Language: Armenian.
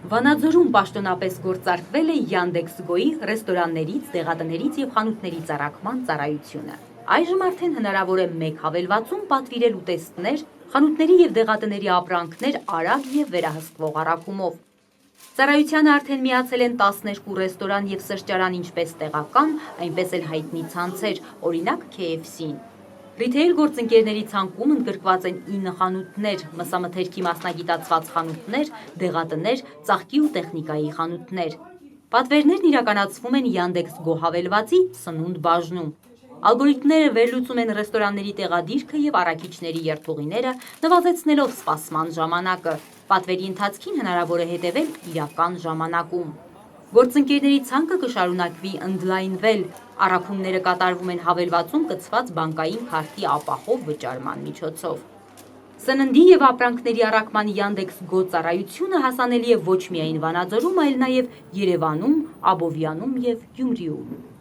Վանաձորում պաշտոնապես գործարկվել է Yandex.Go-ի ռեստորաններից, դեղատներից և խանութներից առաքման ծառայությունը։ Այժմ արդեն հնարավոր է մեկ հավելվածում պատվիրել ուտեստներ, խանութների և դեղատների ապրանքներ արագ և վերահսկվող առաքումով։ Ծառայությանը արդեն միացել են 12 ռեստորան և սրճարան ինչպես տեղական, այնպես էլ հայտնի ցանցեր, օրինակ KFC-ն։ Ռիթեյլ գործընկերների ցանկում ընդգրկված են 9 խանութներ, մսամթերքի մասնագիտացված խանութներ, դեղատներ, ծաղկի ու տեխնիկայի խանութներ։ Պատվերներն իրականացվում են Yandex.Go հավելվածի սնունդ բաժնում։ Ալգորիթմները վերլուծում են ռեստորանների տեղադիրքը և առաքիչների երթուղիները, նվազեցնելով սպասման ժամանակը։ Պատվերի ընթացքին հնարավոր է հետևել իրական ժամանակում։ Գործընկերների ցանկը կշարունակվի ընդլայնվել։ Առաքումները կատարվում են հավելվածում կցված բանկային քարտի ապահով վճարման միջոցով։ Սննդի և ապրանքների առաքման Yandex.Go ծառայությունը հասանելի է ոչ միայն Վանաձորում, այլ նաև Երևանում, Աբովյանում և Գյումրիում։